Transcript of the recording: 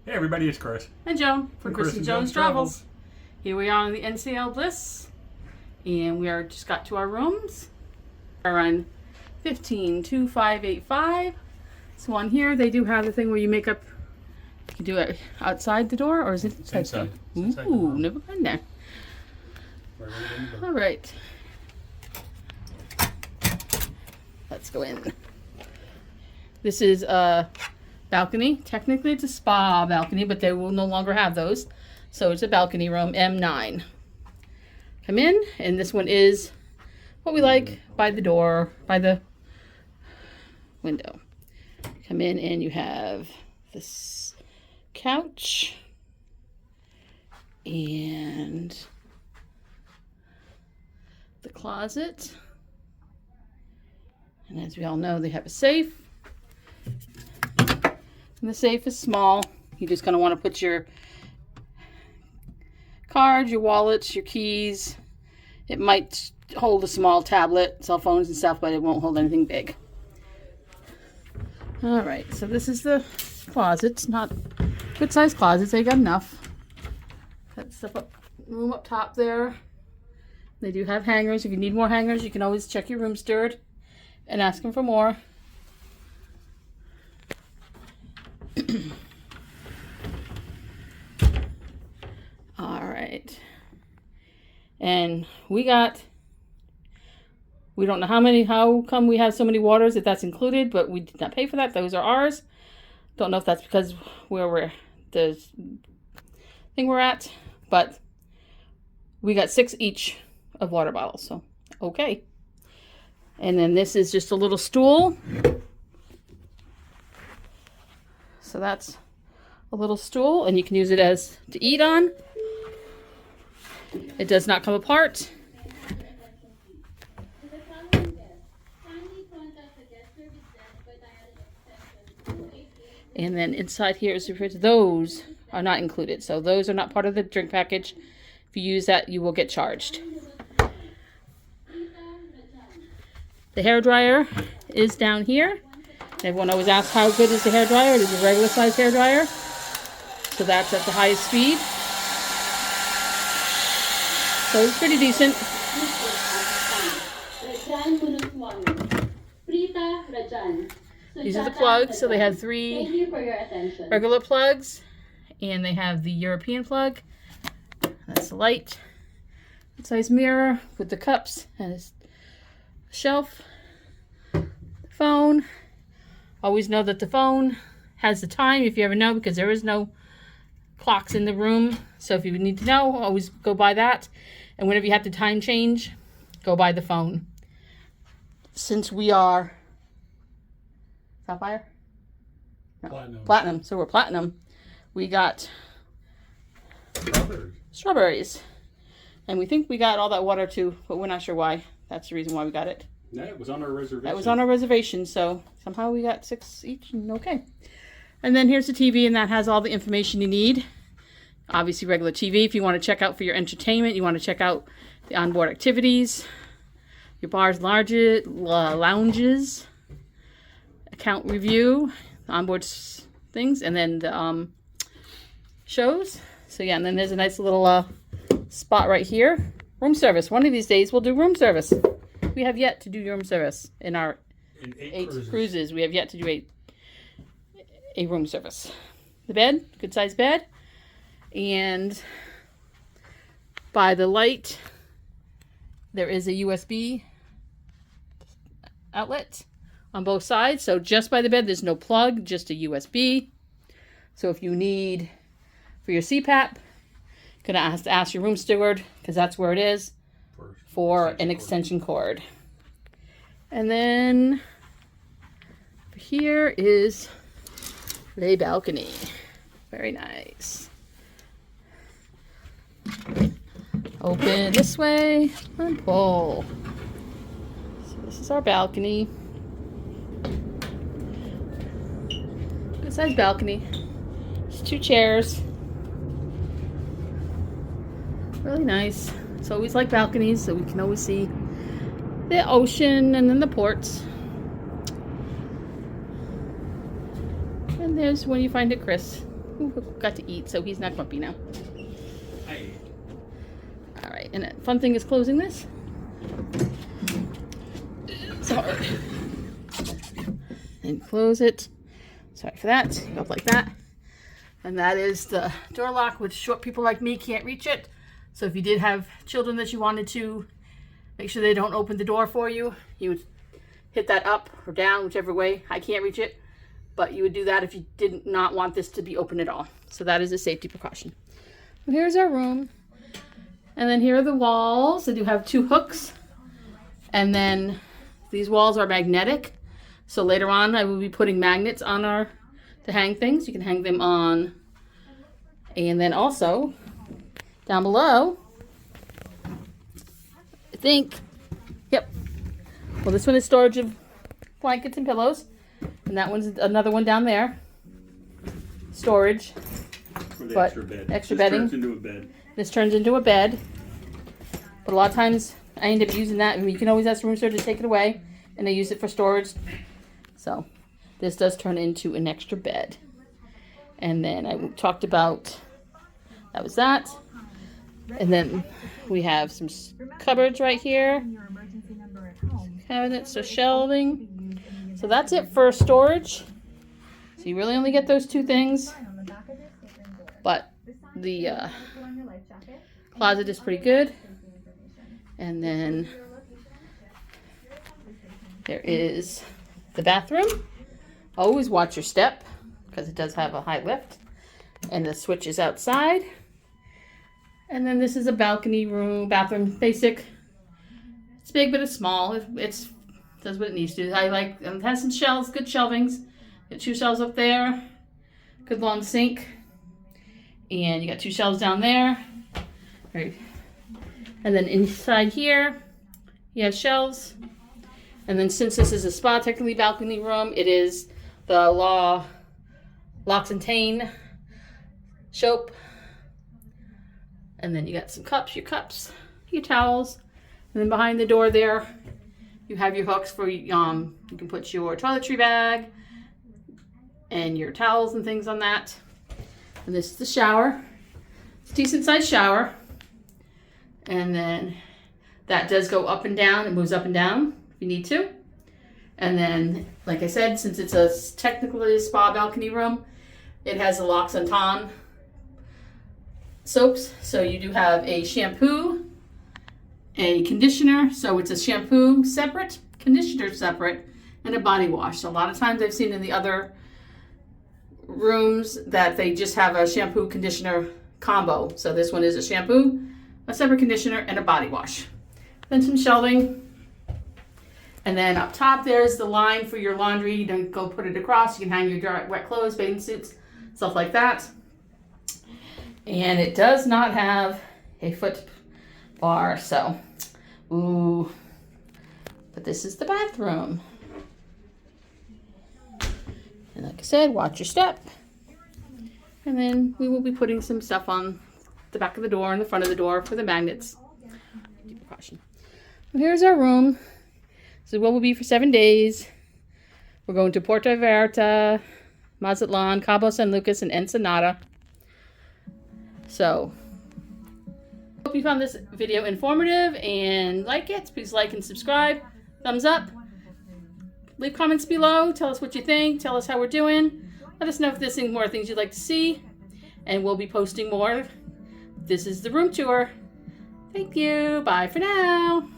Hey everybody, it's Chris. And Joan for From Chris and Joan's Travels. Here we are on the NCL Bliss, and we are just got to our rooms. We're on 152585. So on here, they do have the thing where you make up. You can do it outside the door, or is it inside? Inside. Ooh, never been there. All right, let's go in. This is a balcony. Technically, it's a spa balcony, but they will no longer have those. So it's a balcony room, M9. Come in, and this one is what we like, by the door, by the window. Come in, and you have this couch and the closet. And as we all know, they have a safe. And the safe is small. You're just going to want to put your cards, your wallets, your keys. It might hold a small tablet, cell phones and stuff, but it won't hold anything big. All right, so this is the closet. It's not good sized closets. They got enough. Got stuff up, room up top there. They do have hangers. If you need more hangers, you can always check your room steward and ask him for more. All right, and we don't know how come we have so many waters, if that's included, but we did not pay for that. Those are ours. Don't know if that's because the thing we're at, but we got 6 each of water bottles, so okay. And then this is just a little stool. So that's a little stool, and you can use it as to eat on. It does not come apart. And then inside here is the fridge. Those are not included, so those are not part of the drink package. If you use that, you will get charged. The hair dryer is down here. Everyone always asks how good is the hair dryer. It is a regular size hair dryer. So that's at the highest speed. So it's pretty decent. These are the plugs. So they have 3 regular plugs, and they have the European plug. That's the light. Good size mirror with the cups and a shelf. Phone. Always know that the phone has the time, if you ever know, because there is no clocks in the room. So if you need to know, always go by that. And whenever you have to time change, go by the phone. Since we are Sapphire? No. Platinum. So we're platinum. We got strawberries. And we think we got all that water too, but we're not sure why. That's the reason why we got it. Yeah, it was on our reservation. That was on our reservation, so somehow we got 6 each, and okay. And then here's the TV, and that has all the information you need. Obviously, regular TV if you want to check out for your entertainment. You want to check out the onboard activities, your bars, lounges, account review, onboard things, and then the shows. So yeah, and then there's a nice little spot right here. Room service. One of these days we'll do room service. We have yet to do room service in our 8 cruises. We have yet to do a room service. The bed, good size bed. And by the light, there is a USB outlet on both sides. So just by the bed, there's no plug, just a USB. So if you need for your CPAP, gonna have to ask your room steward, because that's where it is, for an extension cord. And then here is the balcony. Very nice. Open this way and pull. So this is our balcony. Good size balcony. It's 2 chairs. Really nice. It's always like balconies, so we can always see the ocean and then the ports. And there's when you find it, Chris. got to eat, so he's not grumpy now. Hey. All right, and the fun thing is closing this. Sorry. And close it. Sorry for that. Go up like that. And that is the door lock, which short people like me can't reach it. So if you did have children that you wanted to make sure they don't open the door for you, you would hit that up or down, whichever way. I can't reach it, but you would do that if you did not want this to be open at all. So that is a safety precaution. And here's our room. And then here are the walls. They do have 2 hooks. And then these walls are magnetic. So later on, I will be putting magnets on to hang things. You can hang them on. And then also, down below, I think, yep. Well, this one is storage of blankets and pillows. And that one's another one down there. Storage. For the But extra bed. extra This bedding. turns into a bed. This turns into a bed. But a lot of times, I end up using that. And you can always ask the room service to take it away. And they use it for storage. So, this does turn into an extra bed. And then I talked about, that was that. And then we have some cupboards right here. Cabinets, so shelving. So that's it for storage. So you really only get those 2 things. But the closet is pretty good. And then there is the bathroom. Always watch your step because it does have a high lift. And the switch is outside. And then this is a balcony room, bathroom, basic. It's big, but it's small. It's does what it needs to. I like, it has some shelves, good shelvings. Got 2 shelves up there. Good long sink. And you got 2 shelves down there. Right. And then inside here, you have shelves. And then since this is a spa, technically balcony room, it is the L'Occitane soap. And then you got some cups, your towels. And then behind the door there, you have your hooks for, you can put your toiletry bag and your towels and things on that. And this is the shower. It's a decent sized shower. And then that does go up and down. It moves up and down if you need to. And then, like I said, since it's technically a spa balcony room, it has the L'Occitane soaps. So you do have a shampoo, a conditioner. So it's a shampoo separate, conditioner separate, and a body wash. So a lot of times I've seen in the other rooms that they just have a shampoo conditioner combo. So this one is a shampoo, a separate conditioner, and a body wash. Then some shelving. And then up top there's the line for your laundry. You don't go put it across. You can hang your dry, wet clothes, bathing suits, stuff like that. And it does not have a foot bar, so ooh. But this is the bathroom. And like I said, watch your step. And then we will be putting some stuff on the back of the door and the front of the door for the magnets. Precaution. And here's our room. This is what we'll be for 7 days. We're going to Puerto Vallarta, Mazatlan, Cabo San Lucas, and Ensenada. So, hope you found this video informative and like it. Please like and subscribe. Thumbs up. Leave comments below. Tell us what you think. Tell us how we're doing. Let us know if there's more things you'd like to see. And we'll be posting more. This is the room tour. Thank you. Bye for now.